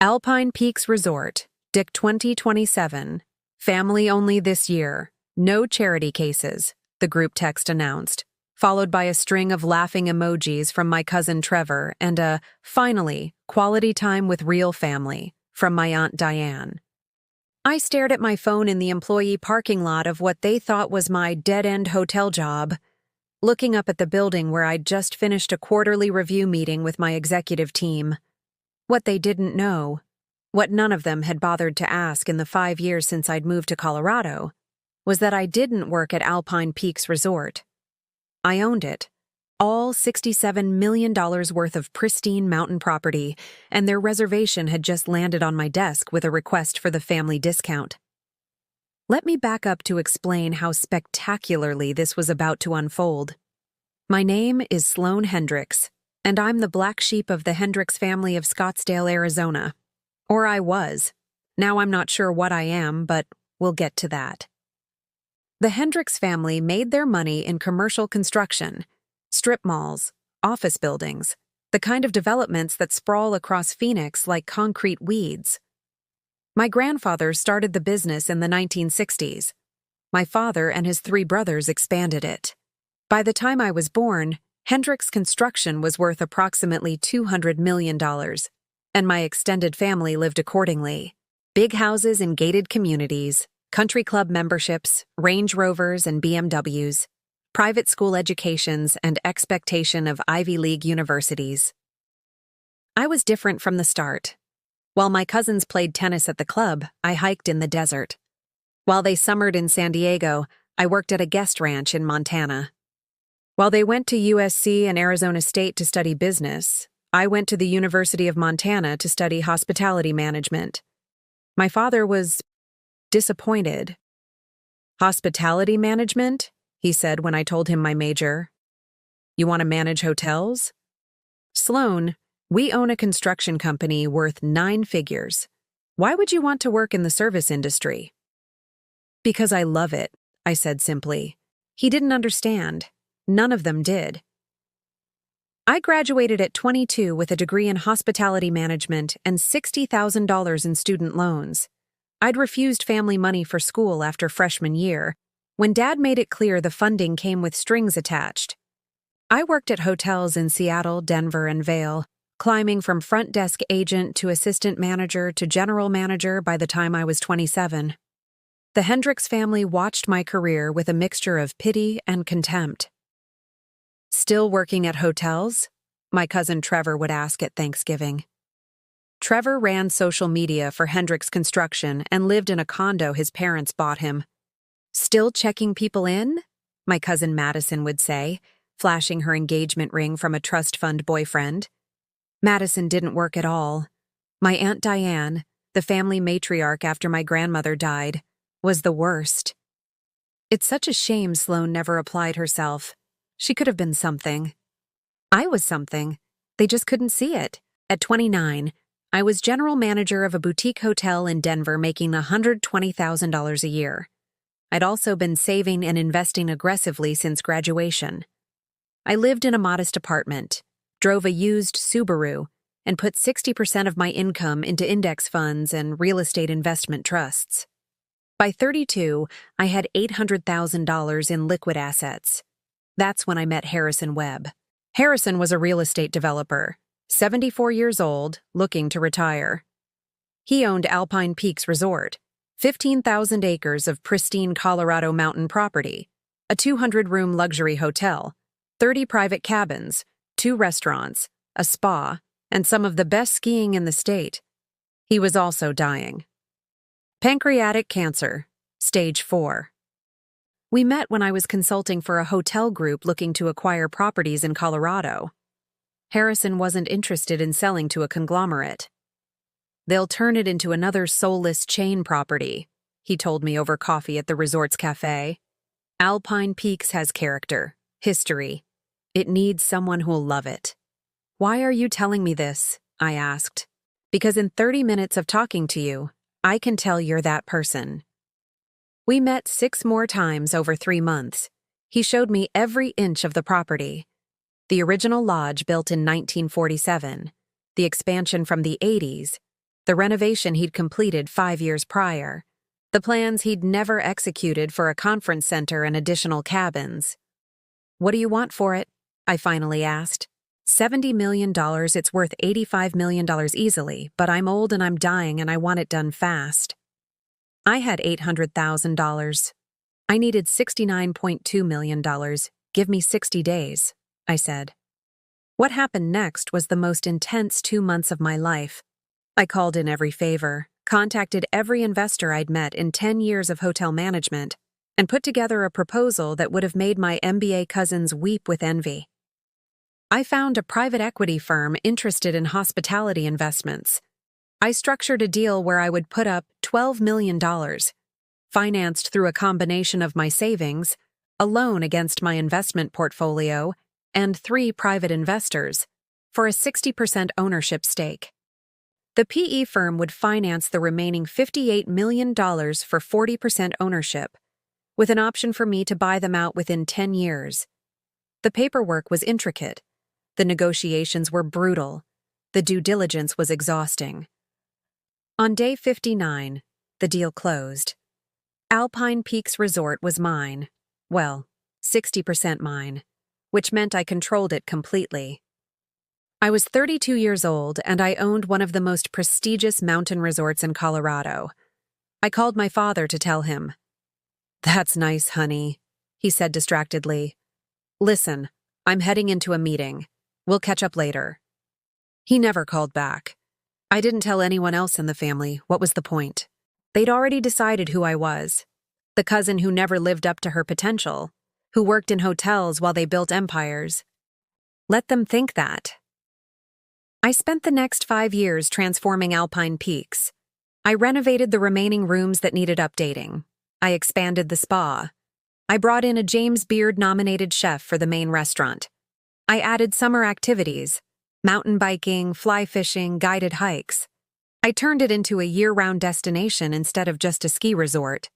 ALPINE Peaks Resort, Dick 2027. Family only this year. No charity cases, the group text announced, followed by a string of laughing emojis from my cousin Trevor and a, finally, quality time with real family, from my aunt Diane. I stared at my phone in the employee parking lot of what they thought was my dead-end hotel job, looking up at the building where I'd just finished a quarterly review meeting with my executive team. What they didn't know, what none of them had bothered to ask in the 5 years since I'd moved to Colorado, was that I didn't work at ALPINE Peaks Resort. I owned it, all $67 million worth of pristine mountain property, and their reservation had just landed on my desk with a request for the family discount. Let me back up to explain how spectacularly this was about to unfold. My name is Sloan Hendricks, and I'm the black sheep of the Hendricks family of Scottsdale, Arizona. Or I was. Now I'm not sure what I am, but we'll get to that. The Hendricks family made their money in commercial construction, strip malls, office buildings, the kind of developments that sprawl across Phoenix like concrete weeds. My grandfather started the business in the 1960s. My father and his 3 brothers expanded it. By the time I was born, Hendricks Construction was worth approximately $200 million, and my extended family lived accordingly. Big houses in gated communities, country club memberships, Range Rovers and BMWs, private school educations, and expectation of Ivy League universities. I was different from the start. While my cousins played tennis at the club, I hiked in the desert. While they summered in San Diego, I worked at a guest ranch in Montana. While they went to USC and Arizona State to study business, I went to the University of Montana to study hospitality management. My father was disappointed. Hospitality management? He said when I told him my major. You want to manage hotels? Sloan, we own a construction company worth 9 figures. Why would you want to work in the service industry? Because I love it, I said simply. He didn't understand. None of them did. I graduated at 22 with a degree in hospitality management and $60,000 in student loans. I'd refused family money for school after freshman year, when Dad made it clear the funding came with strings attached. I worked at hotels in Seattle, Denver, and Vail, climbing from front desk agent to assistant manager to general manager by the time I was 27. The Hendricks family watched my career with a mixture of pity and contempt. Still working at hotels? My cousin Trevor would ask at Thanksgiving. Trevor ran social media for Hendricks Construction and lived in a condo his parents bought him. Still checking people in? My cousin Madison would say, flashing her engagement ring from a trust fund boyfriend. Madison didn't work at all. My Aunt Diane, the family matriarch after my grandmother died, was the worst. It's such a shame Sloan never applied herself. She could have been something. I was something. They just couldn't see it. At 29, I was general manager of a boutique hotel in Denver making $120,000 a year. I'd also been saving and investing aggressively since graduation. I lived in a modest apartment, drove a used Subaru, and put 60% of my income into index funds and real estate investment trusts. By 32, I had $800,000 in liquid assets. That's when I met Harrison Webb. Harrison was a real estate developer, 74 years old, looking to retire. He owned ALPINE Peaks Resort, 15,000 acres of pristine Colorado mountain property, a 200-room luxury hotel, 30 private cabins, 2 restaurants, a spa, and some of the best skiing in the state. He was also dying. Pancreatic cancer, stage 4. We met when I was consulting for a hotel group looking to acquire properties in Colorado. Harrison wasn't interested in selling to a conglomerate. They'll turn it into another soulless chain property, he told me over coffee at the resort's cafe. ALPINE Peaks has character, history. It needs someone who'll love it. Why are you telling me this? I asked. Because in 30 minutes of talking to you, I can tell you're that person. We met 6 more times over 3 months. He showed me every inch of the property. The original lodge built in 1947, the expansion from the 80s, the renovation he'd completed 5 years prior, the plans he'd never executed for a conference center and additional cabins. "What do you want for it?" I finally asked. $70 million, it's worth $85 million easily, but I'm old and I'm dying and I want it done fast. I had $800,000. I needed $69.2 million. Give me 60 days, I said. What happened next was the most intense 2 months of my life. I called in every favor, contacted every investor I'd met in 10 years of hotel management, and put together a proposal that would have made my MBA cousins weep with envy. I found a private equity firm interested in hospitality investments. I structured a deal where I would put up $12 million, financed through a combination of my savings, a loan against my investment portfolio, and 3 private investors, for a 60% ownership stake. The PE firm would finance the remaining $58 million for 40% ownership, with an option for me to buy them out within 10 years. The paperwork was intricate. The negotiations were brutal. The due diligence was exhausting. On day 59, the deal closed. ALPINE Peaks Resort was mine. Well, 60% mine, which meant I controlled it completely. I was 32 years old and I owned one of the most prestigious mountain resorts in Colorado. I called my father to tell him. "That's nice, honey," he said distractedly. "Listen, I'm heading into a meeting. We'll catch up later." He never called back. I didn't tell anyone else in the family. What was the point? They'd already decided who I was. The cousin who never lived up to her potential, who worked in hotels while they built empires. Let them think that. I spent the next 5 years transforming Alpine Peaks. I renovated the remaining rooms that needed updating. I expanded the spa. I brought in a James Beard-nominated chef for the main restaurant. I added summer activities, mountain biking, fly fishing, guided hikes. I turned it into a year-round destination instead of just a ski resort.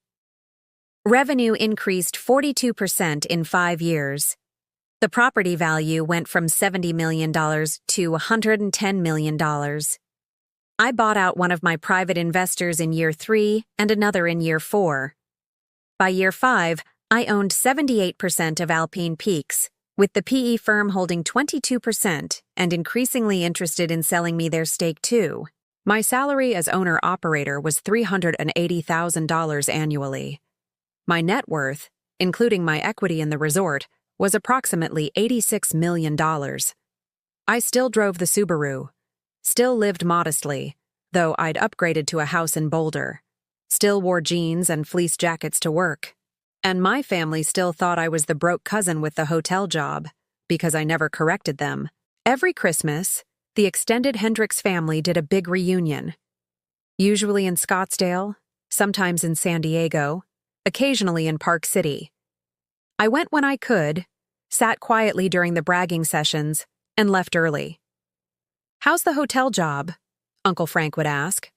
Revenue increased 42% in 5 years. The property value went from $70 million to $110 million. I bought out one of my private investors in year 3 and another in year 4. By year 5, I owned 78% of Alpine Peaks, with the PE firm holding 22% and increasingly interested in selling me their stake too. My salary as owner-operator was $380,000 annually. My net worth, including my equity in the resort, was approximately $86 million. I still drove the Subaru, still lived modestly, though I'd upgraded to a house in Boulder, still wore jeans and fleece jackets to work. And my family still thought I was the broke cousin with the hotel job, because I never corrected them. Every Christmas, the extended Hendricks family did a big reunion. Usually in Scottsdale, sometimes in San Diego, occasionally in Park City. I went when I could, sat quietly during the bragging sessions, and left early. "How's the hotel job?" Uncle Frank would ask.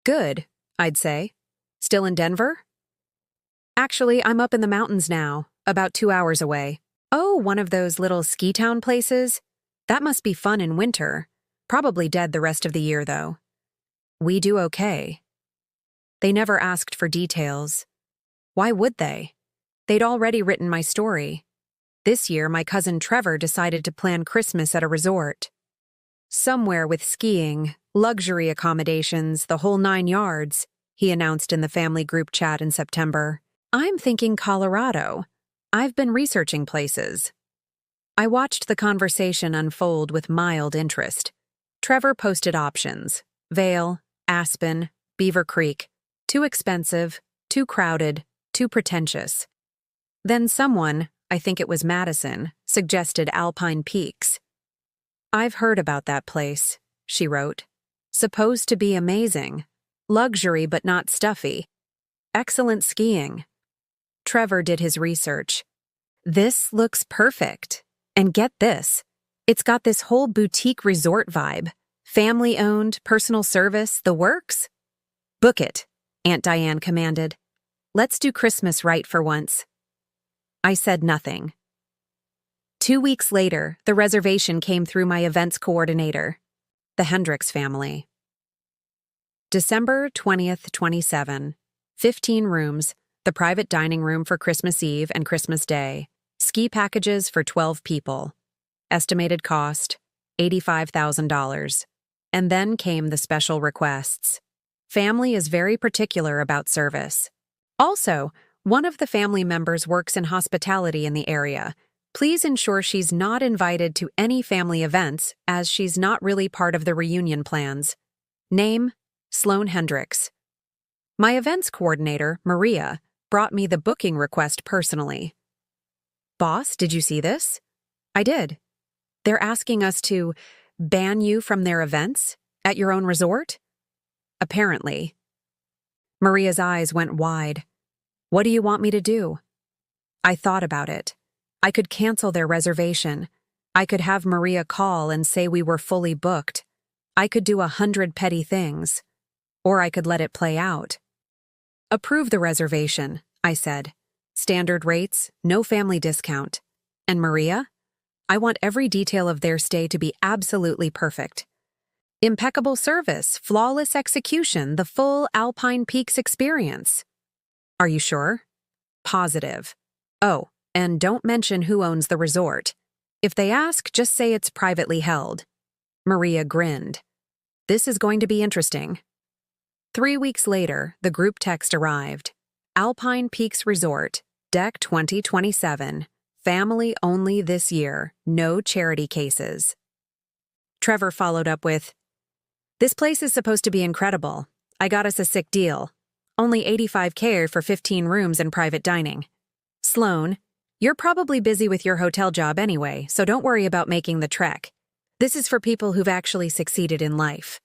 "Good," I'd say. "Still in Denver?" "Actually, I'm up in the mountains now, about 2 hours away." "Oh, one of those little ski town places? That must be fun in winter. Probably dead the rest of the year, though." "We do okay." They never asked for details. Why would they? They'd already written my story. This year, my cousin Trevor decided to plan Christmas at a resort. "Somewhere with skiing, luxury accommodations, the whole 9 yards," he announced in the family group chat in September. "I'm thinking Colorado. I've been researching places." I watched the conversation unfold with mild interest. Trevor posted options: Vail, Aspen, Beaver Creek. Too expensive, too crowded, too pretentious. Then someone, I think it was Madison, suggested Alpine Peaks. "I've heard about that place," she wrote. "Supposed to be amazing. Luxury but not stuffy. Excellent skiing." Trevor did his research. "This looks perfect. And get this, it's got this whole boutique resort vibe. Family-owned, personal service, the works." "Book it," Aunt Diane commanded. "Let's do Christmas right for once." I said nothing. 2 weeks later, the reservation came through my events coordinator, the Hendricks family. December 20th, 27. 15 rooms, the private dining room for Christmas Eve and Christmas Day. Ski packages for 12 people. Estimated cost, $85,000. And then came the special requests. Family is very particular about service. Also, one of the family members works in hospitality in the area. Please ensure she's not invited to any family events, as she's not really part of the reunion plans. Name, Sloan Hendricks. My events coordinator, Maria, brought me the booking request personally. Boss, did you see this? I did. They're asking us to ban you from their events at your own resort? Apparently. Maria's eyes went wide. What do you want me to do? I thought about it. I could cancel their reservation. I could have Maria call and say we were fully booked. I could do 100 petty things. Or I could let it play out. Approve the reservation, I said. Standard rates, no family discount. And Maria? I want every detail of their stay to be absolutely perfect. Impeccable service, flawless execution, the full Alpine Peaks experience. Are you sure? Positive. Oh, and don't mention who owns the resort. If they ask, just say it's privately held. Maria grinned. This is going to be interesting. 3 weeks later, the group text arrived. Alpine Peaks Resort, Deck 2027. Family only this year, no charity cases. Trevor followed up with, This place is supposed to be incredible. I got us a sick deal. Only $85K for 15 rooms and private dining. Sloan, you're probably busy with your hotel job anyway, so don't worry about making the trek. This is for people who've actually succeeded in life.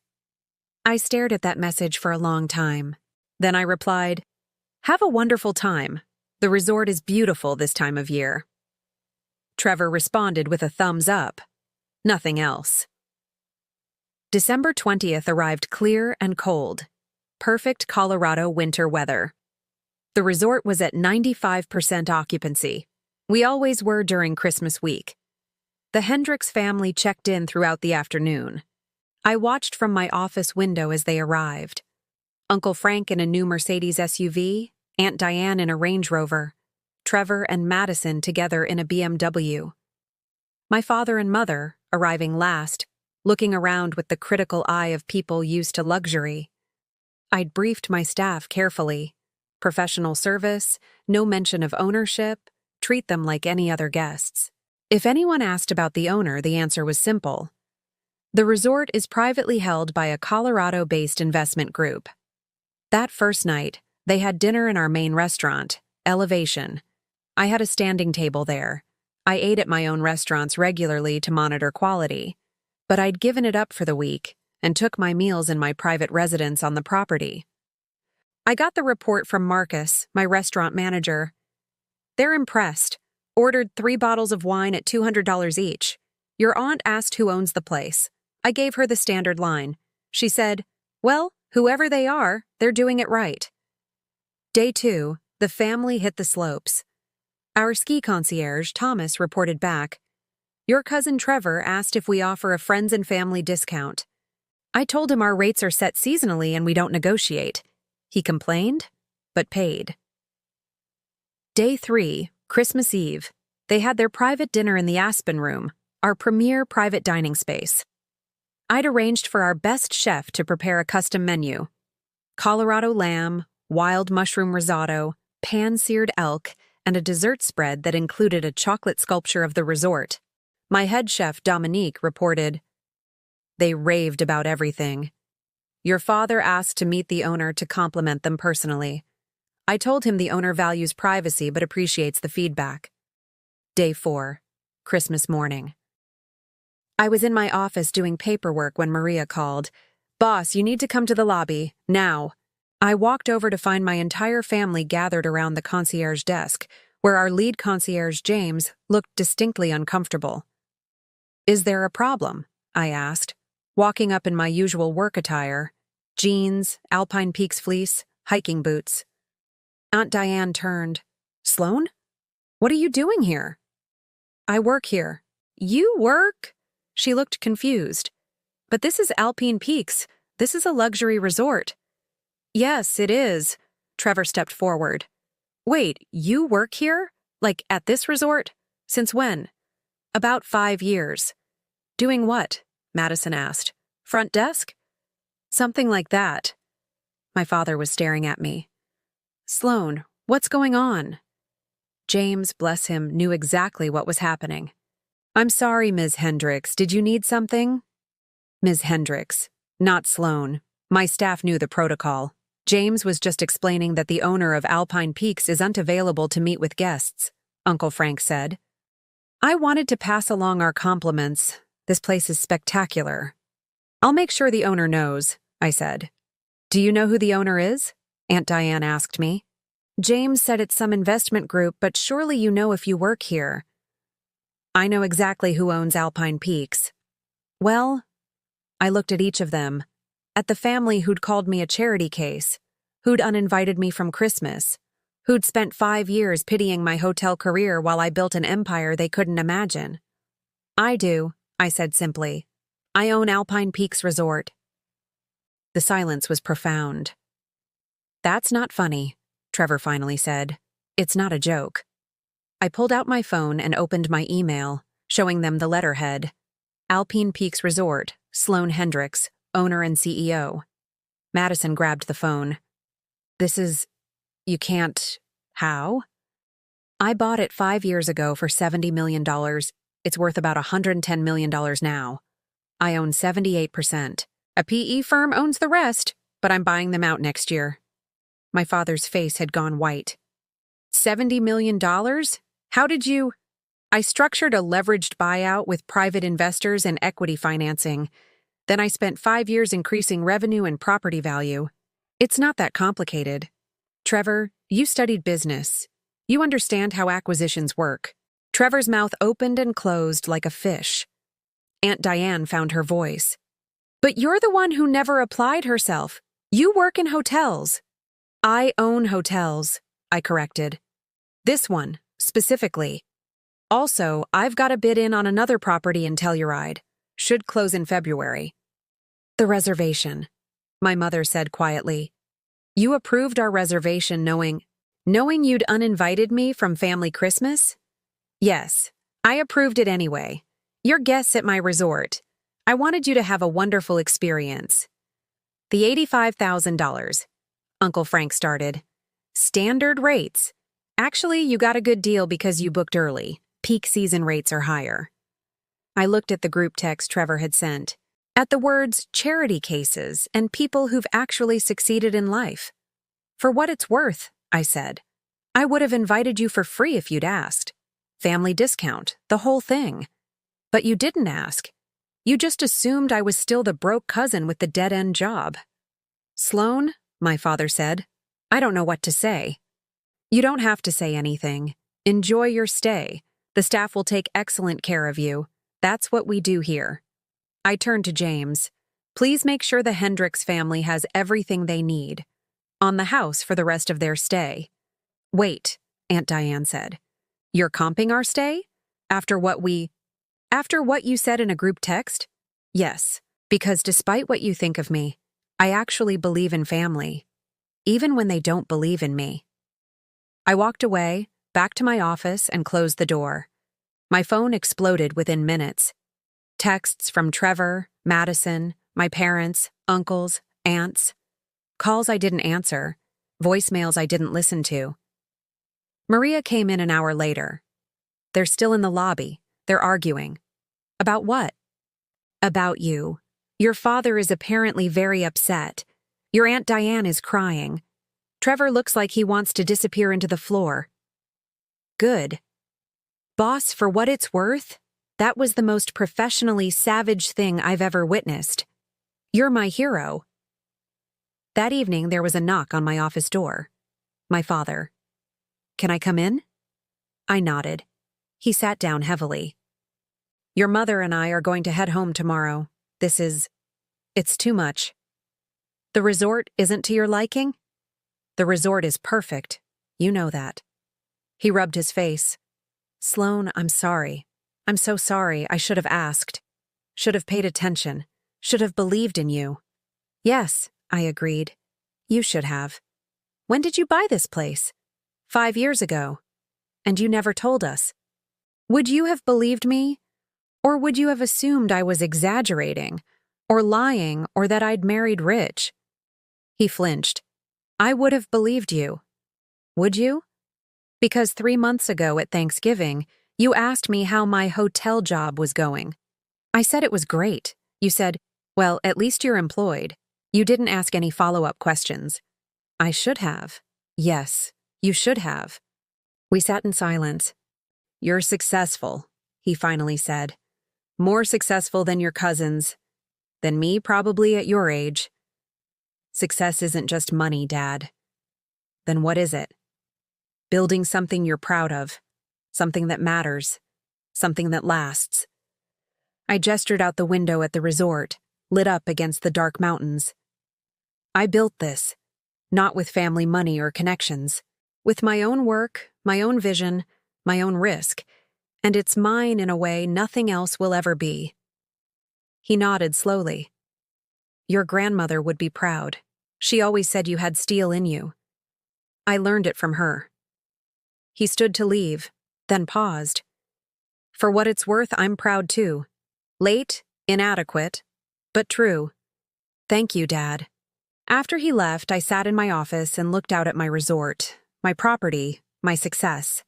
I stared at that message for a long time. Then I replied, Have a wonderful time. The resort is beautiful this time of year. Trevor responded with a thumbs up. Nothing else. December 20th arrived clear and cold. Perfect Colorado winter weather. The resort was at 95% occupancy. We always were during Christmas week. The Hendricks family checked in throughout the afternoon. I watched from my office window as they arrived. Uncle Frank in a new Mercedes SUV, Aunt Diane in a Range Rover, Trevor and Madison together in a BMW. My father and mother, arriving last, looking around with the critical eye of people used to luxury. I'd briefed my staff carefully. Professional service, no mention of ownership, treat them like any other guests. If anyone asked about the owner, the answer was simple. The resort is privately held by a Colorado-based investment group. That first night, they had dinner in our main restaurant, Elevation. I had a standing table there. I ate at my own restaurants regularly to monitor quality, but I'd given it up for the week and took my meals in my private residence on the property. I got the report from Marcus, my restaurant manager. They're impressed. Ordered 3 bottles of wine at $200 each. Your aunt asked who owns the place. I gave her the standard line. She said, Well, whoever they are, they're doing it right. Day 2, the family hit the slopes. Our ski concierge, Thomas, reported back. Your cousin Trevor asked if we offer a friends and family discount. I told him our rates are set seasonally and we don't negotiate. He complained, but paid. Day 3, Christmas Eve. They had their private dinner in the Aspen Room, our premier private dining space. I'd arranged for our best chef to prepare a custom menu. Colorado lamb, wild mushroom risotto, pan-seared elk, and a dessert spread that included a chocolate sculpture of the resort. My head chef, Dominique, reported, They raved about everything. Your father asked to meet the owner to compliment them personally. I told him the owner values privacy but appreciates the feedback. Day 4, Christmas morning. I was in my office doing paperwork when Maria called. Boss, you need to come to the lobby, now. I walked over to find my entire family gathered around the concierge desk, where our lead concierge, James, looked distinctly uncomfortable. Is there a problem? I asked, walking up in my usual work attire, jeans, Alpine Peaks fleece, hiking boots. Aunt Diane turned. Sloan? What are you doing here? I work here. You work? She looked confused. But this is Alpine Peaks. This is a luxury resort. Yes, it is. Trevor stepped forward. Wait, you work here? Like at this resort? Since when? About 5 years. Doing what? Madison asked. Front desk? Something like that. My father was staring at me. Sloan, what's going on? James, bless him, knew exactly what was happening. I'm sorry, Ms. Hendricks. Did you need something? Ms. Hendricks, not Sloan. My staff knew the protocol. James was just explaining that the owner of Alpine Peaks isn't available to meet with guests, Uncle Frank said. I wanted to pass along our compliments. This place is spectacular. I'll make sure the owner knows, I said. Do you know who the owner is? Aunt Diane asked me. James said it's some investment group, but surely you know if you work here. I know exactly who owns Alpine Peaks. Well, I looked at each of them. At the family who'd called me a charity case, who'd uninvited me from Christmas, who'd spent 5 years pitying my hotel career while I built an empire they couldn't imagine. I do, I said simply. I own Alpine Peaks Resort. The silence was profound. That's not funny, Trevor finally said. It's not a joke. I pulled out my phone and opened my email, showing them the letterhead. Alpine Peaks Resort, Sloan Hendricks, owner and CEO. Madison grabbed the phone. You can't. How? I bought it 5 years ago for $70 million. It's worth about $110 million now. I own 78%. A PE firm owns the rest, but I'm buying them out next year. My father's face had gone white. $70 million? How did you? I structured a leveraged buyout with private investors and equity financing. Then I spent 5 years increasing revenue and property value. It's not that complicated. Trevor, you studied business. You understand how acquisitions work. Trevor's mouth opened and closed like a fish. Aunt Diane found her voice. But you're the one who never applied herself. You work in hotels. I own hotels, I corrected. This one, specifically. Also, I've got a bid in on another property in Telluride. Should close in February. The reservation, my mother said quietly. You approved our reservation knowing you'd uninvited me from family Christmas? Yes, I approved it anyway. You're guests at my resort. I wanted you to have a wonderful experience. The $85,000. Uncle Frank started. Standard rates. Actually, you got a good deal because you booked early. Peak season rates are higher. I looked at the group text Trevor had sent, at the words charity cases and people who've actually succeeded in life. For what it's worth, I said. I would have invited you for free if you'd asked. Family discount, the whole thing. But you didn't ask. You just assumed I was still the broke cousin with the dead-end job. Sloan, my father said, I don't know what to say. You don't have to say anything. Enjoy your stay. The staff will take excellent care of you. That's what we do here. I turned to James. Please make sure the Hendricks family has everything they need. On the house for the rest of their stay. Wait, Aunt Diane said. You're comping our stay? After what you said in a group text? Yes, because despite what you think of me, I actually believe in family. Even when they don't believe in me. I walked away, back to my office, and closed the door. My phone exploded within minutes. Texts from Trevor, Madison, my parents, uncles, aunts. Calls I didn't answer. Voicemails I didn't listen to. Maria came in an hour later. They're still in the lobby. They're arguing. About what? About you. Your father is apparently very upset. Your Aunt Diane is crying. Trevor looks like he wants to disappear into the floor. Good. Boss, for what it's worth, that was the most professionally savage thing I've ever witnessed. You're my hero. That evening, there was a knock on my office door. My father. Can I come in? I nodded. He sat down heavily. Your mother and I are going to head home tomorrow. It's too much. The resort isn't to your liking? The resort is perfect. You know that. He rubbed his face. Sloan, I'm sorry. I'm so sorry. I should have asked. Should have paid attention. Should have believed in you. Yes, I agreed. You should have. When did you buy this place? 5 years ago. And you never told us. Would you have believed me? Or would you have assumed I was exaggerating, or lying, or that I'd married rich? He flinched. I would have believed you. Would you? Because 3 months ago at Thanksgiving, you asked me how my hotel job was going. I said it was great. You said, well, at least you're employed. You didn't ask any follow-up questions. I should have. Yes, you should have. We sat in silence. You're successful, he finally said. More successful than your cousins. Than me, probably, at your age. Success isn't just money, Dad. Then what is it? Building something you're proud of. Something that matters. Something that lasts. I gestured out the window at the resort, lit up against the dark mountains. I built this, not with family money or connections, with my own work, my own vision, my own risk, and it's mine in a way nothing else will ever be. He nodded slowly. Your grandmother would be proud. She always said you had steel in you. I learned it from her. He stood to leave, then paused. For what it's worth, I'm proud too. Late, inadequate, but true. Thank you, Dad. After he left, I sat in my office and looked out at my resort, my property, my success.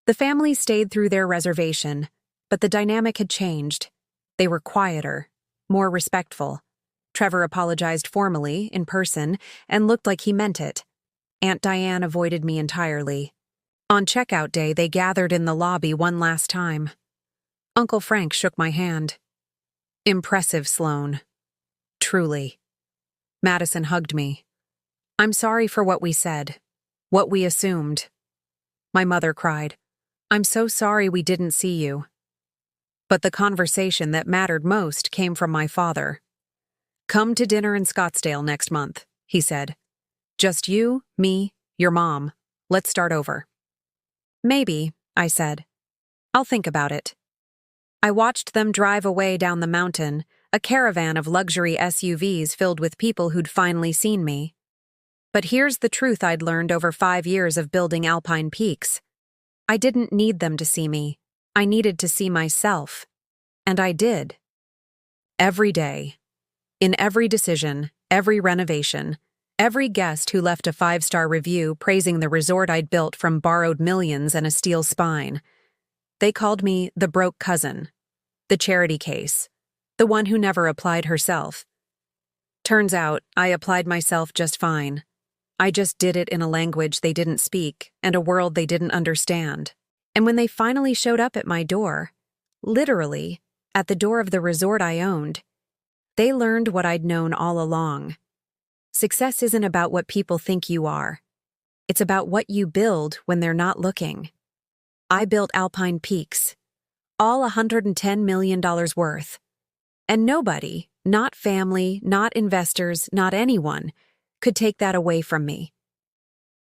The family stayed through their reservation, but the dynamic had changed. They were quieter, more respectful. Trevor apologized formally, in person, and looked like he meant it. Aunt Diane avoided me entirely. On checkout day, they gathered in the lobby one last time. Uncle Frank shook my hand. Impressive, Sloan. Truly. Madison hugged me. I'm sorry for what we said, what we assumed. My mother cried. I'm so sorry we didn't see you. But the conversation that mattered most came from my father. Come to dinner in Scottsdale next month, he said. Just you, me, your mom. Let's start over. Maybe, I said. I'll think about it. I watched them drive away down the mountain, a caravan of luxury SUVs filled with people who'd finally seen me. But here's the truth I'd learned over 5 years of building Alpine Peaks. I didn't need them to see me. I needed to see myself. And I did. Every day. In every decision, every renovation, every guest who left a 5-star review praising the resort I'd built from borrowed millions and a steel spine. They called me the broke cousin, the charity case, the one who never applied herself. Turns out, I applied myself just fine. I just did it in a language they didn't speak and a world they didn't understand. And when they finally showed up at my door, literally, at the door of the resort I owned, they learned what I'd known all along. Success isn't about what people think you are. It's about what you build when they're not looking. I built Alpine Peaks, all $110 million worth. And nobody, not family, not investors, not anyone, could take that away from me.